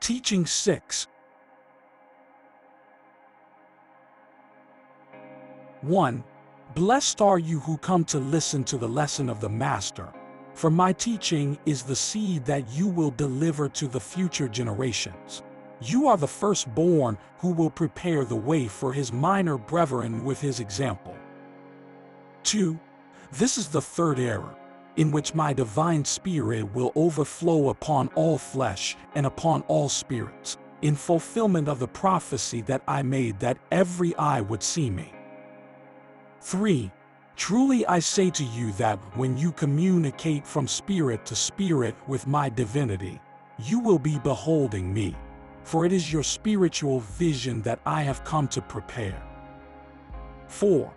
Teaching 6. 1. Blessed are you who come to listen to the lesson of the Master, for my teaching is the seed that you will deliver to the future generations. You are the firstborn who will prepare the way for his minor brethren with his example. 2. This is the third era, in which my divine spirit will overflow upon all flesh and upon all spirits, in fulfillment of the prophecy that I made that every eye would see me. 3. Truly I say to you that when you communicate from spirit to spirit with my divinity, you will be beholding me, for it is your spiritual vision that I have come to prepare. 4.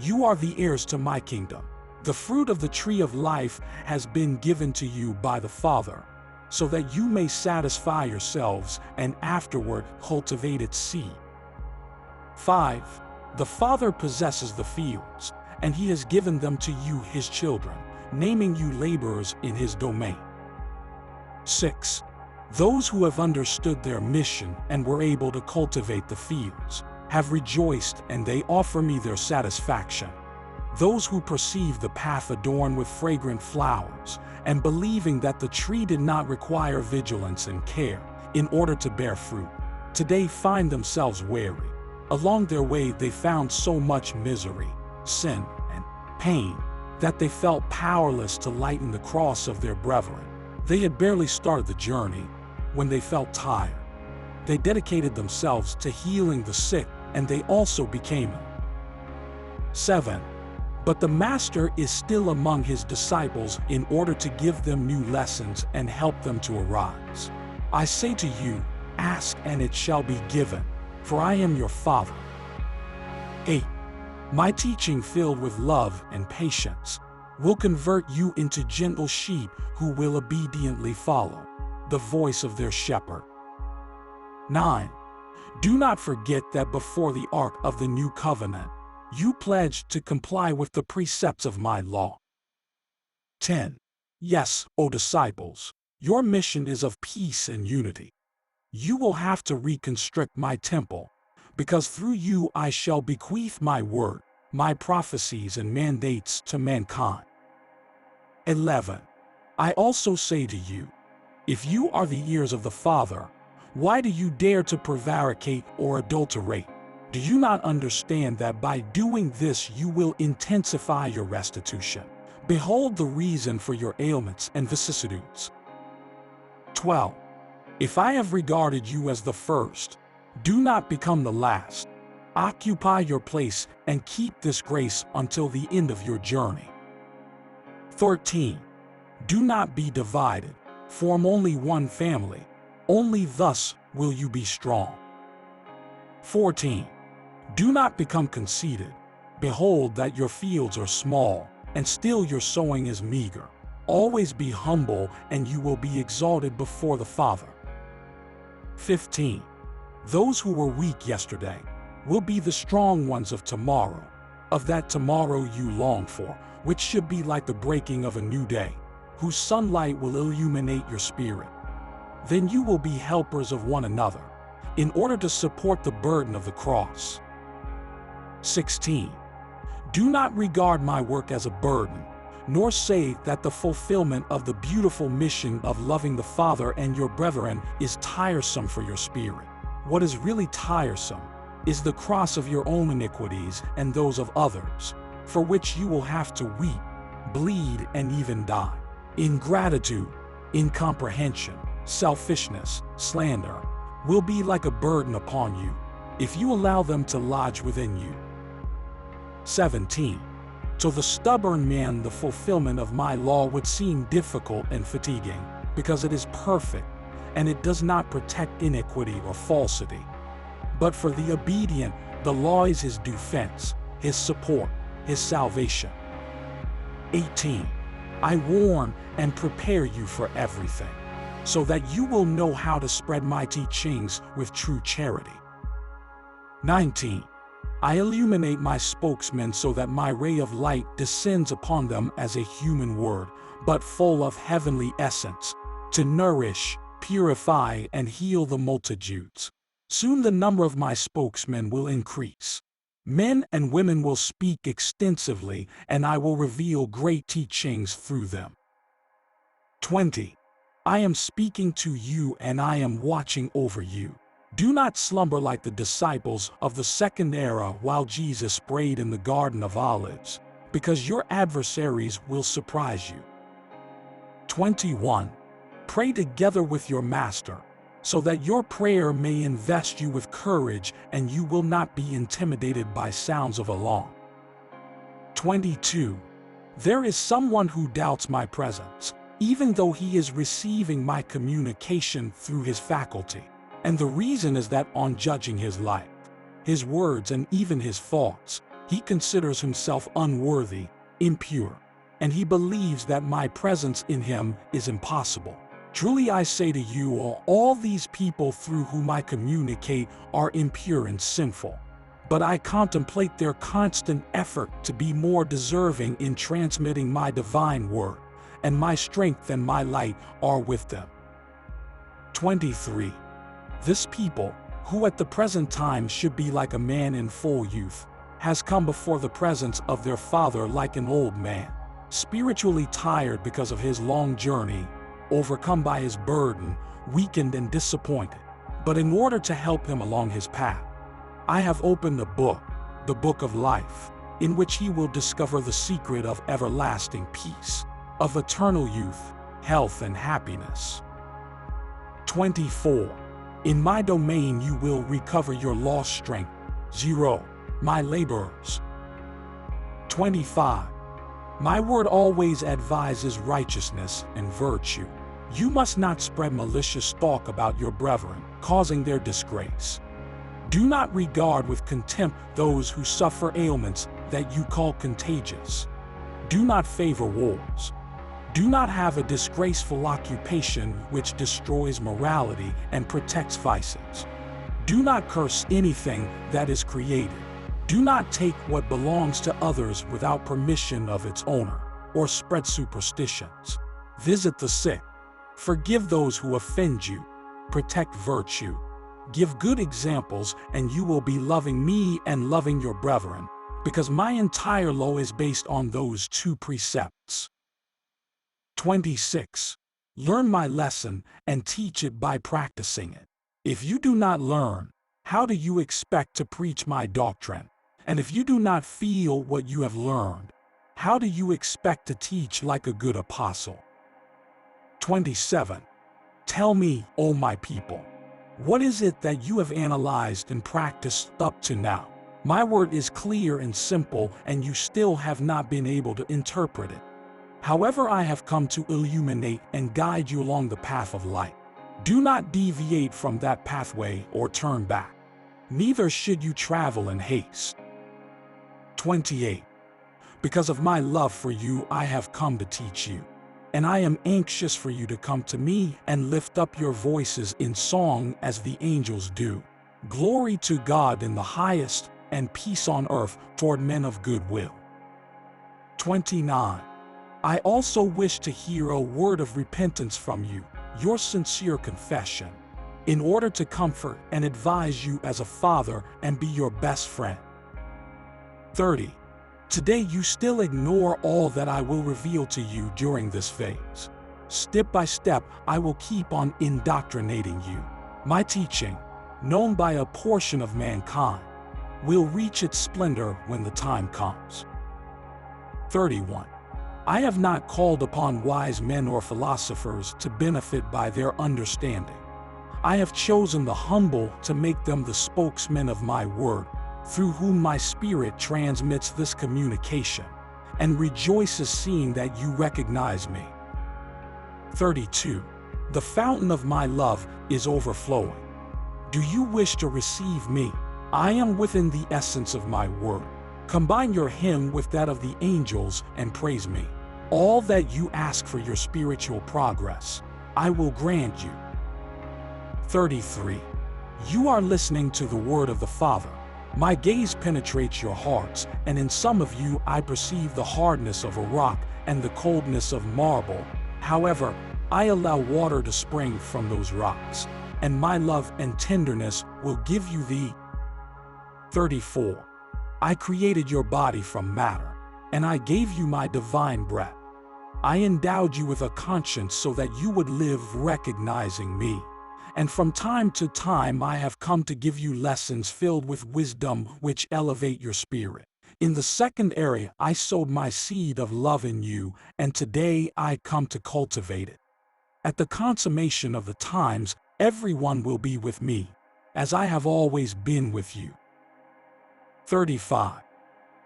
You are the heirs to my kingdom. The fruit of the tree of life has been given to you by the Father, so that you may satisfy yourselves and afterward cultivate its seed. 5. The Father possesses the fields, and he has given them to you his children, naming you laborers in his domain. 6. Those who have understood their mission and were able to cultivate the fields have rejoiced, and they offer me their satisfaction. Those who perceive the path adorned with fragrant flowers, and believing that the tree did not require vigilance and care in order to bear fruit, today find themselves weary. Along their way they found so much misery, sin, and pain that they felt powerless to lighten the cross of their brethren. They had barely started the journey when they felt tired. They dedicated themselves to healing the sick, and they also became ill. 7. But the Master is still among his disciples in order to give them new lessons and help them to arise. I say to you, ask and it shall be given, for I am your Father. 8. My teaching filled with love and patience will convert you into gentle sheep who will obediently follow the voice of their shepherd. 9. Do not forget that before the ark of the new covenant, you pledged to comply with the precepts of my law. 10. Yes, O disciples, your mission is of peace and unity. You will have to reconstruct my temple, because through you I shall bequeath my word, my prophecies and mandates to mankind. 11. I also say to you, if you are the ears of the Father, why do you dare to prevaricate or adulterate? Do you not understand that by doing this you will intensify your restitution? Behold the reason for your ailments and vicissitudes. 12. If I have regarded you as the first, do not become the last. Occupy your place and keep this grace until the end of your journey. 13. Do not be divided. Form only one family. Only thus will you be strong. 14. Do not become conceited. Behold that your fields are small, and still your sowing is meager. Always be humble, and you will be exalted before the Father. 15. Those who were weak yesterday will be the strong ones of tomorrow, of that tomorrow you long for, which should be like the breaking of a new day, whose sunlight will illuminate your spirit. Then you will be helpers of one another, in order to support the burden of the cross. 16. Do not regard my work as a burden, nor say that the fulfillment of the beautiful mission of loving the Father and your brethren is tiresome for your spirit. What is really tiresome is the cross of your own iniquities and those of others, for which you will have to weep, bleed, and even die. Ingratitude, incomprehension, selfishness, slander will be like a burden upon you, if you allow them to lodge within you. 17. To the stubborn man the fulfillment of my law would seem difficult and fatiguing, because it is perfect, and it does not protect iniquity or falsity. But for the obedient, the law is his defense, his support, his salvation. 18. I warn and prepare you for everything, so that you will know how to spread my teachings with true charity. 19. I illuminate my spokesman so that my ray of light descends upon them as a human word, but full of heavenly essence, to nourish, purify, and heal the multitudes. Soon the number of my spokesmen will increase. Men and women will speak extensively, and I will reveal great teachings through them. 20. I am speaking to you and I am watching over you. Do not slumber like the disciples of the second era while Jesus prayed in the Garden of Olives, because your adversaries will surprise you. 21. Pray together with your master, so that your prayer may invest you with courage and you will not be intimidated by sounds of alarm. 22. There is someone who doubts my presence, even though he is receiving my communication through his faculty. And the reason is that on judging his life, his words, and even his thoughts, he considers himself unworthy, impure, and he believes that my presence in him is impossible. Truly I say to you, all these people through whom I communicate are impure and sinful. But I contemplate their constant effort to be more deserving in transmitting my divine word, and my strength and my light are with them. 23. This people, who at the present time should be like a man in full youth, has come before the presence of their Father like an old man, spiritually tired because of his long journey, overcome by his burden, weakened and disappointed. But in order to help him along his path, I have opened the book of life, in which he will discover the secret of everlasting peace, of eternal youth, health and happiness. 24. In my domain you will recover your lost strength. 0. My laborers. 25. My word always advises righteousness and virtue. You must not spread malicious talk about your brethren, causing their disgrace. Do not regard with contempt those who suffer ailments that you call contagious. Do not favor wars. Do not have a disgraceful occupation which destroys morality and protects vices. Do not curse anything that is created. Do not take what belongs to others without permission of its owner, or spread superstitions. Visit the sick. Forgive those who offend you. Protect virtue. Give good examples, and you will be loving me and loving your brethren, because my entire law is based on those two precepts. 26. Learn my lesson and teach it by practicing it. If you do not learn, how do you expect to preach my doctrine? And if you do not feel what you have learned, how do you expect to teach like a good apostle? 27. Tell me, O my people, what is it that you have analyzed and practiced up to now? My word is clear and simple, and you still have not been able to interpret it. However, I have come to illuminate and guide you along the path of light. Do not deviate from that pathway or turn back. Neither should you travel in haste. 28. Because of my love for you, I have come to teach you. And I am anxious for you to come to me and lift up your voices in song as the angels do. Glory to God in the highest, and peace on earth toward men of good will. 29. I also wish to hear a word of repentance from you, your sincere confession, in order to comfort and advise you as a father and be your best friend. 30. Today you still ignore all that I will reveal to you during this phase. Step by step, I will keep on indoctrinating you. My teaching, known by a portion of mankind, will reach its splendor when the time comes. 31. I have not called upon wise men or philosophers to benefit by their understanding. I have chosen the humble to make them the spokesmen of my word, through whom my spirit transmits this communication, and rejoices seeing that you recognize me. 32. The fountain of my love is overflowing. Do you wish to receive me? I am within the essence of my word. Combine your hymn with that of the angels and praise me. All that you ask for your spiritual progress, I will grant you. 33. You are listening to the word of the Father. My gaze penetrates your hearts, and in some of you I perceive the hardness of a rock and the coldness of marble. However, I allow water to spring from those rocks, and my love and tenderness will give you the 34. I created your body from matter, and I gave you my divine breath. I endowed you with a conscience so that you would live recognizing me. And from time to time I have come to give you lessons filled with wisdom which elevate your spirit. In the second area I sowed my seed of love in you, and today I come to cultivate it. At the consummation of the times, everyone will be with me, as I have always been with you. 35.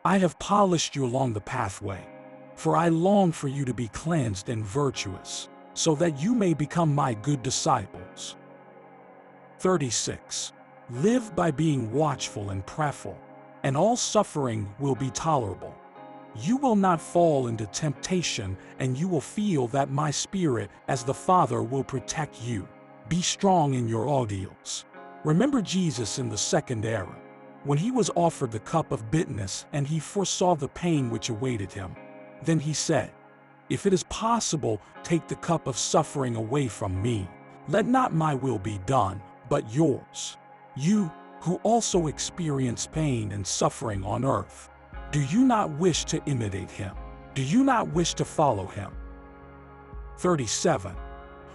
I have polished you along the pathway, for I long for you to be cleansed and virtuous, so that you may become my good disciples. 36. Live by being watchful and prayerful, and all suffering will be tolerable. You will not fall into temptation, and you will feel that my Spirit, as the Father, will protect you. Be strong in your ordeals. Remember Jesus in the second era, when he was offered the cup of bitterness and he foresaw the pain which awaited him. Then he said, "If it is possible, take the cup of suffering away from me. Let not my will be done, but yours." You, who also experience pain and suffering on earth, do you not wish to imitate him? Do you not wish to follow him? 37.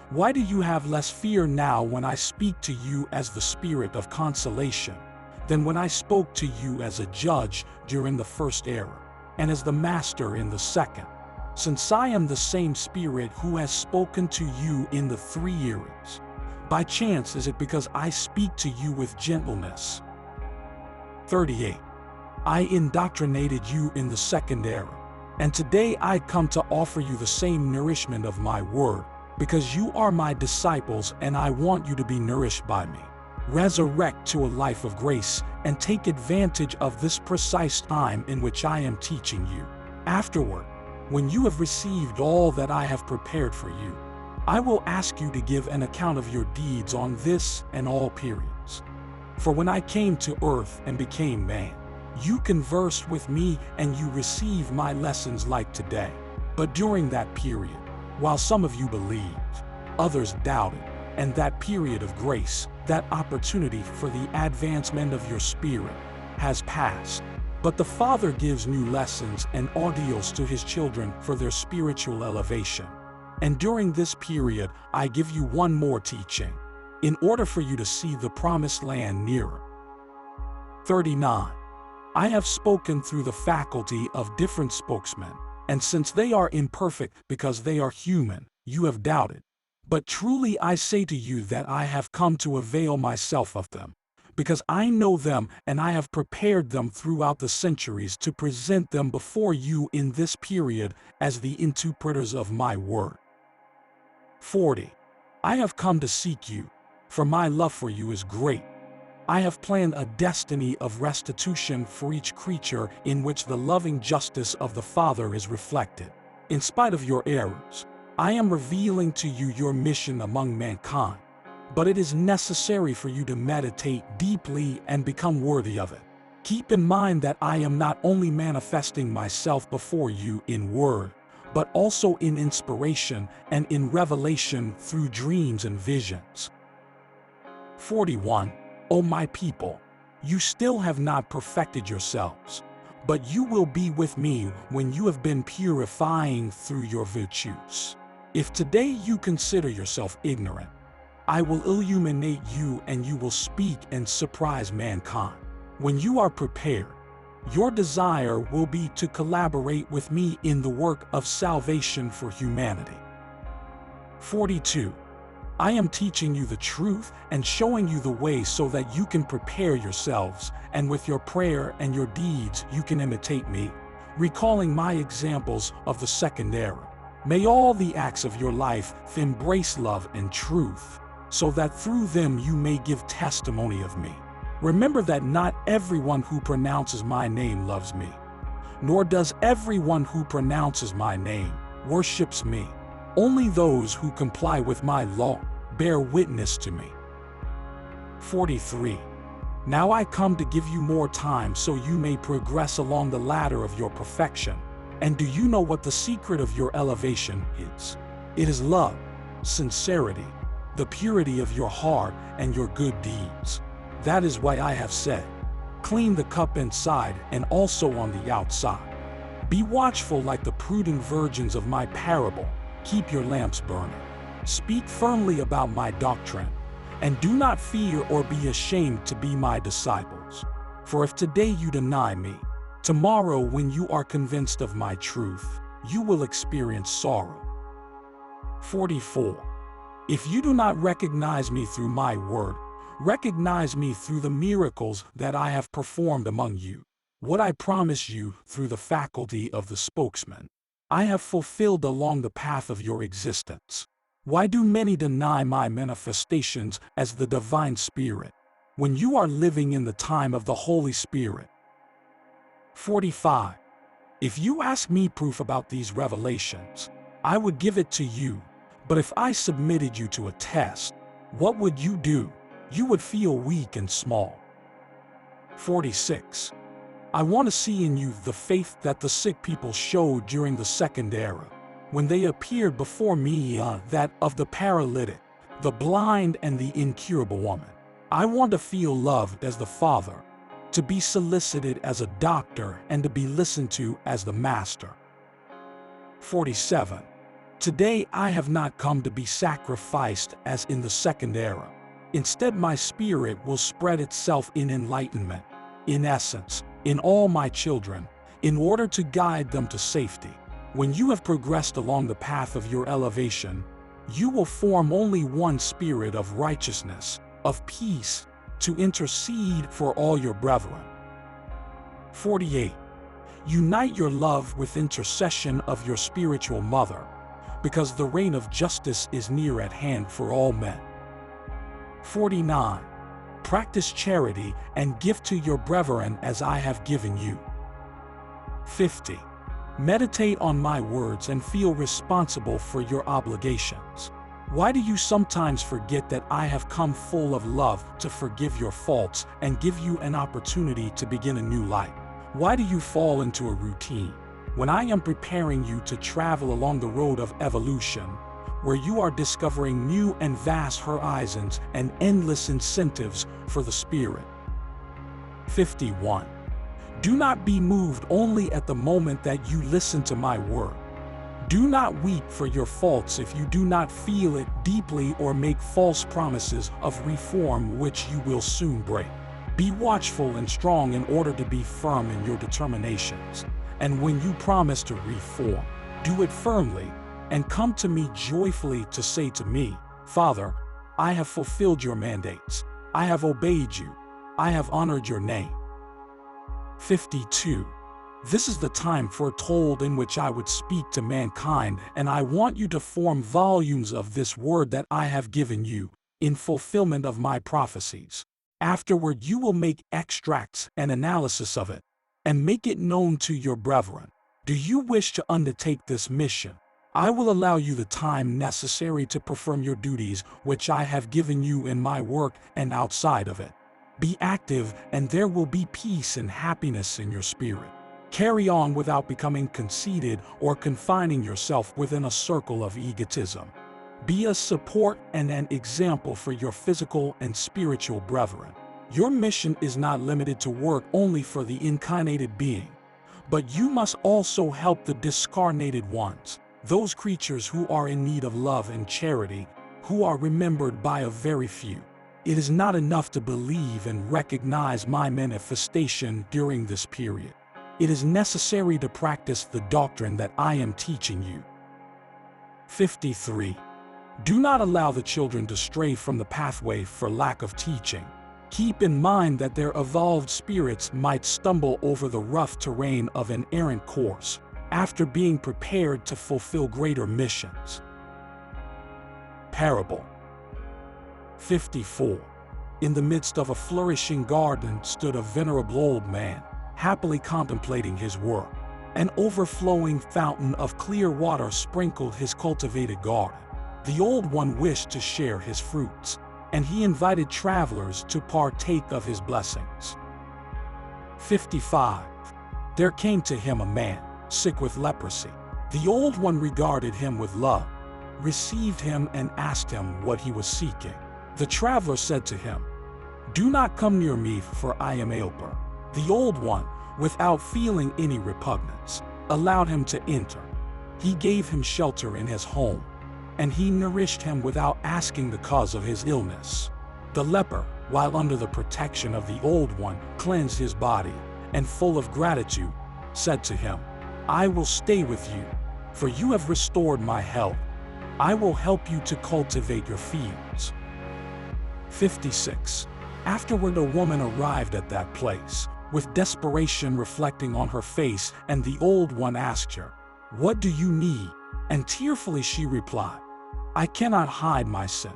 Why do you have less fear now when I speak to you as the Spirit of consolation, than when I spoke to you as a judge during the first era, and as the master in the second? Since I am the same Spirit who has spoken to you in the 3 eras, by chance is it because I speak to you with gentleness? 38. I indoctrinated you in the second era, and today I come to offer you the same nourishment of my word, because you are my disciples and I want you to be nourished by me. Resurrect to a life of grace and take advantage of this precise time in which I am teaching you. Afterward, when you have received all that I have prepared for you, I will ask you to give an account of your deeds on this and all periods. For when I came to earth and became man, you conversed with me and you received my lessons like today. But during that period, while some of you believed, others doubted, and that period of grace, that opportunity for the advancement of your spirit, has passed. But the Father gives new lessons and ordeals to his children for their spiritual elevation. And during this period, I give you one more teaching, in order for you to see the promised land nearer. 39. I have spoken through the faculty of different spokesmen, and since they are imperfect because they are human, you have doubted. But truly I say to you that I have come to avail myself of them, because I know them and I have prepared them throughout the centuries to present them before you in this period as the interpreters of my word. 40. I have come to seek you, for my love for you is great. I have planned a destiny of restitution for each creature in which the loving justice of the Father is reflected. In spite of your errors, I am revealing to you your mission among mankind, but it is necessary for you to meditate deeply and become worthy of it. Keep in mind that I am not only manifesting myself before you in word, but also in inspiration and in revelation through dreams and visions. 41. O my people, you still have not perfected yourselves, but you will be with me when you have been purifying through your virtues. If today you consider yourself ignorant, I will illuminate you and you will speak and surprise mankind. When you are prepared, your desire will be to collaborate with me in the work of salvation for humanity. 42. I am teaching you the truth and showing you the way so that you can prepare yourselves, and with your prayer and your deeds you can imitate me, recalling my examples of the second era. May all the acts of your life embrace love and truth, so that through them you may give testimony of me. Remember that not everyone who pronounces my name loves me, nor does everyone who pronounces my name worships me. Only those who comply with my law bear witness to me. 43. Now I come to give you more time so you may progress along the ladder of your perfection. And do you know what the secret of your elevation is? It is love. sincerity, the purity of your heart, and your good deeds. That is why I have said, clean the cup inside and also on the outside. Be watchful like the prudent virgins of my parable. Keep your lamps burning. Speak firmly about my doctrine, and do not fear or be ashamed to be my disciples. For if today you deny me, tomorrow when you are convinced of my truth, you will experience sorrow. 44. If you do not recognize me through my word, recognize me through the miracles that I have performed among you. What I promise you through the faculty of the spokesman, I have fulfilled along the path of your existence. Why do many deny my manifestations as the divine Spirit, when you are living in the time of the Holy Spirit? 45. If you ask me proof about these revelations, I would give it to you, but if I submitted you to a test, what would you do? You would feel weak and small. 46. I want to see in you the faith that the sick people showed during the second era, when they appeared before me, that of the paralytic, the blind, and the incurable woman. I want to feel loved as the Father, to be solicited as a doctor, and to be listened to as the Master. 47. Today I have not come to be sacrificed as in the second era. Instead, my spirit will spread itself in enlightenment, in essence, in all my children, in order to guide them to safety. When you have progressed along the path of your elevation, you will form only one spirit of righteousness, of peace, to intercede for all your brethren. 48. Unite your love with intercession of your spiritual mother, because the reign of justice is near at hand for all men. 49. Practice charity and give to your brethren as I have given you. 50. Meditate on my words and feel responsible for your obligations. Why do you sometimes forget that I have come full of love to forgive your faults and give you an opportunity to begin a new life? Why do you fall into a routine when I am preparing you to travel along the road of evolution, where you are discovering new and vast horizons and endless incentives for the Spirit? 51. Do not be moved only at the moment that you listen to my word. Do not weep for your faults if you do not feel it deeply or make false promises of reform which you will soon break. Be watchful and strong in order to be firm in your determinations. And when you promise to reform, do it firmly, and come to me joyfully to say to me, Father, I have fulfilled your mandates. I have obeyed you. I have honored your name. 52. This is the time foretold in which I would speak to mankind, and I want you to form volumes of this word that I have given you, in fulfillment of my prophecies. Afterward you will make extracts and analysis of it, and make it known to your brethren. Do you wish to undertake this mission? I will allow you the time necessary to perform your duties which I have given you in my work and outside of it. Be active, and there will be peace and happiness in your spirit. Carry on without becoming conceited or confining yourself within a circle of egotism. Be a support and an example for your physical and spiritual brethren. Your mission is not limited to work only for the incarnated being, but you must also help the discarnated ones, those creatures who are in need of love and charity, who are remembered by a very few. It is not enough to believe and recognize my manifestation during this period. It is necessary to practice the doctrine that I am teaching you. 53. Do not allow the children to stray from the pathway for lack of teaching. Keep in mind that their evolved spirits might stumble over the rough terrain of an errant course, after being prepared to fulfill greater missions. Parable. 54. In the midst of a flourishing garden stood a venerable old man, happily contemplating his work. An overflowing fountain of clear water sprinkled his cultivated garden. The old one wished to share his fruits, and he invited travelers to partake of his blessings. 55. There came to him a man, sick with leprosy. The old one regarded him with love, received him and asked him what he was seeking. The traveler said to him, "Do not come near me, for I am a leper." The old one, without feeling any repugnance, allowed him to enter. He gave him shelter in his home, and he nourished him without asking the cause of his illness. The leper, while under the protection of the old one, cleansed his body, and full of gratitude, said to him, "I will stay with you, for you have restored my health. I will help you to cultivate your fields." 56. Afterward, a woman arrived at that place, with desperation reflecting on her face, and the old one asked her, "What do you need?" And tearfully she replied, "I cannot hide my sin.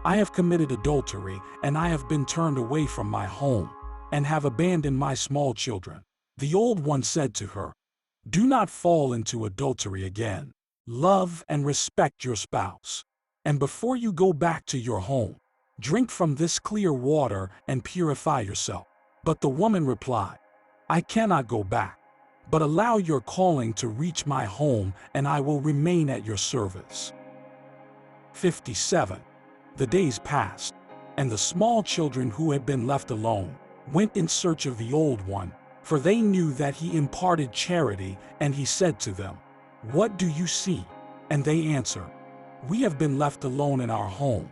I have committed adultery, and I have been turned away from my home, and have abandoned my small children." The old one said to her, "Do not fall into adultery again. Love and respect your spouse. And before you go back to your home, drink from this clear water and purify yourself." But the woman replied, "I cannot go back, but allow your calling to reach my home, and I will remain at your service." 57. The days passed, and the small children who had been left alone went in search of the old one, for they knew that he imparted charity, and he said to them, "What do you see?" And they answered, "We have been left alone in our home.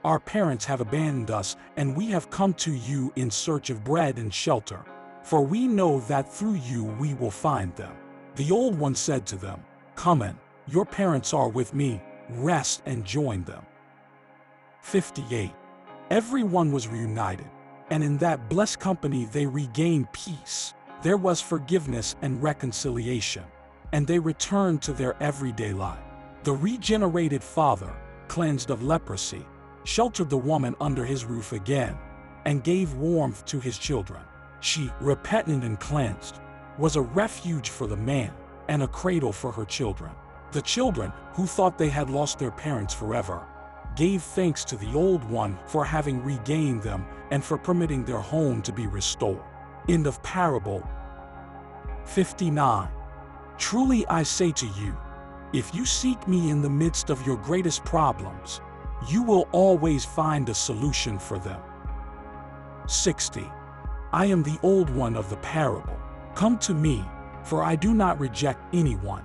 Our parents have abandoned us, and we have come to you in search of bread and shelter, for we know that through you we will find them." The old one said to them, "Come in, your parents are with me, rest and join them." 58. Everyone was reunited, and in that blessed company they regained peace. There was forgiveness and reconciliation, and they returned to their everyday life. The regenerated father, cleansed of leprosy, sheltered the woman under his roof again, and gave warmth to his children. She, repentant and cleansed, was a refuge for the man, and a cradle for her children. The children, who thought they had lost their parents forever, gave thanks to the old one for having regained them and for permitting their home to be restored. End of parable. 59. Truly I say to you, if you seek me in the midst of your greatest problems, you will always find a solution for them. 60. I am the old one of the parable. Come to me, for I do not reject anyone.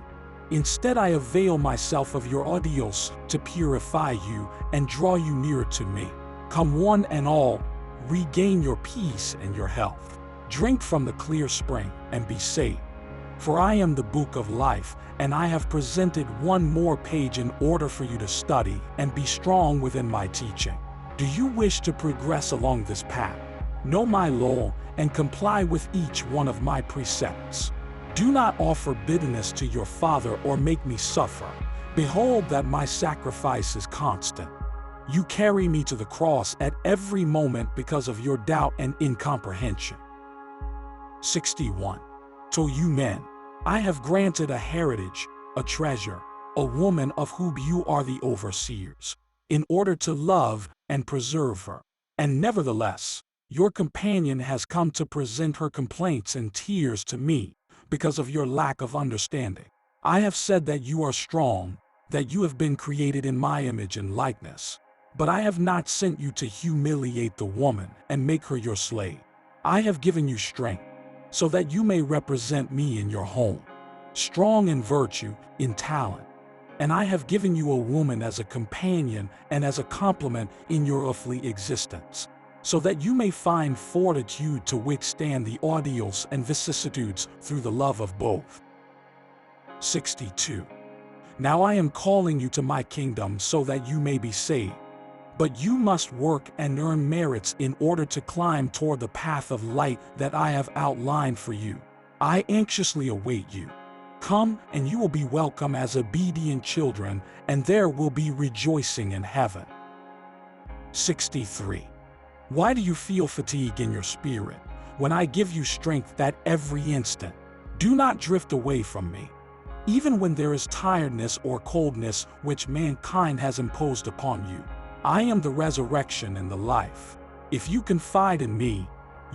Instead, I avail myself of your audios to purify you and draw you nearer to me. Come one and all, regain your peace and your health. Drink from the clear spring and be saved. For I am the book of life, and I have presented one more page in order for you to study and be strong within my teaching. Do you wish to progress along this path? Know my law and comply with each one of my precepts. Do not offer bitterness to your father or make me suffer. Behold that my sacrifice is constant. You carry me to the cross at every moment because of your doubt and incomprehension. 61. To you men, I have granted a heritage, a treasure, a woman of whom you are the overseers, in order to love and preserve her. And nevertheless, your companion has come to present her complaints and tears to me because of your lack of understanding. I have said that you are strong, that you have been created in my image and likeness. But I have not sent you to humiliate the woman and make her your slave. I have given you strength, so that you may represent me in your home, strong in virtue, in talent. And I have given you a woman as a companion and as a complement in your earthly existence, so that you may find fortitude to withstand the ordeals and vicissitudes through the love of both. 62. Now I am calling you to my kingdom so that you may be saved. But you must work and earn merits in order to climb toward the path of light that I have outlined for you. I anxiously await you. Come, and you will be welcome as obedient children, and there will be rejoicing in heaven. 63. Why do you feel fatigue in your spirit, when I give you strength at every instant? Do not drift away from me, even when there is tiredness or coldness which mankind has imposed upon you. I am the resurrection and the life. If you confide in me,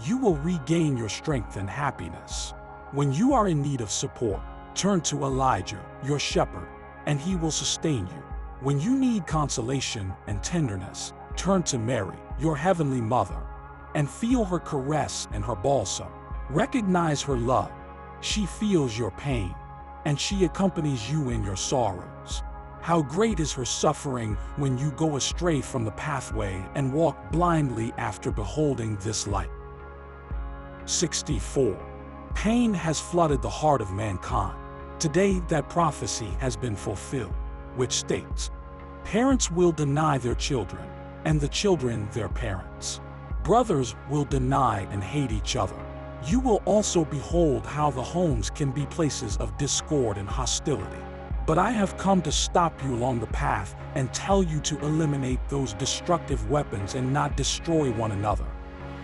you will regain your strength and happiness. When you are in need of support, turn to Elijah, your shepherd, and he will sustain you. When you need consolation and tenderness, turn to Mary, your heavenly mother, and feel her caress and her balsam. Recognize her love. She feels your pain, and she accompanies you in your sorrows. How great is her suffering when you go astray from the pathway and walk blindly after beholding this light. 64. Pain has flooded the heart of mankind. Today that prophecy has been fulfilled, which states, parents will deny their children, and the children their parents. Brothers will deny and hate each other. You will also behold how the homes can be places of discord and hostility. But I have come to stop you along the path and tell you to eliminate those destructive weapons and not destroy one another,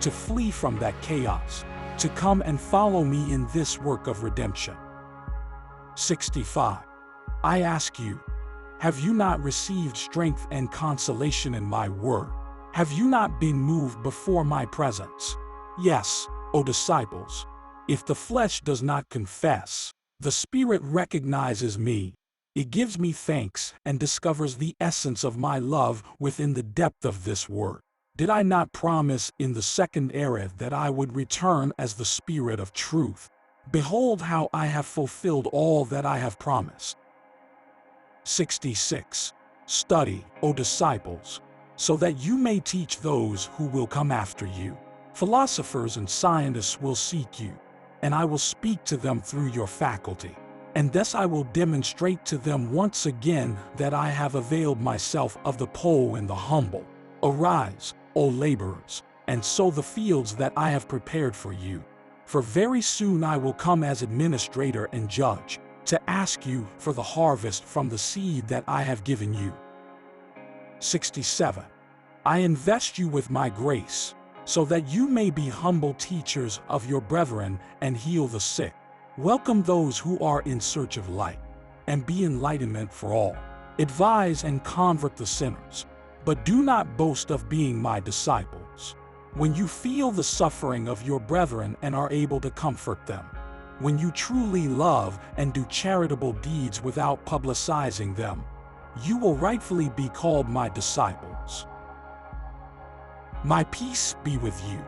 to flee from that chaos, to come and follow me in this work of redemption. 65. I ask you, have you not received strength and consolation in my word? Have you not been moved before my presence? Yes, O disciples, if the flesh does not confess, the Spirit recognizes me. It gives me thanks and discovers the essence of my love within the depth of this word. Did I not promise in the second era that I would return as the Spirit of truth? Behold how I have fulfilled all that I have promised. 66. Study, O disciples, so that you may teach those who will come after you. Philosophers and scientists will seek you, and I will speak to them through your faculty. And thus I will demonstrate to them once again that I have availed myself of the poor and the humble. Arise, O laborers, and sow the fields that I have prepared for you. For very soon I will come as administrator and judge, to ask you for the harvest from the seed that I have given you. 67. I invest you with my grace, so that you may be humble teachers of your brethren and heal the sick. Welcome those who are in search of light, and be enlightenment for all. Advise and convert the sinners, but do not boast of being my disciples. When you feel the suffering of your brethren and are able to comfort them, when you truly love and do charitable deeds without publicizing them, you will rightfully be called my disciples. My peace be with you.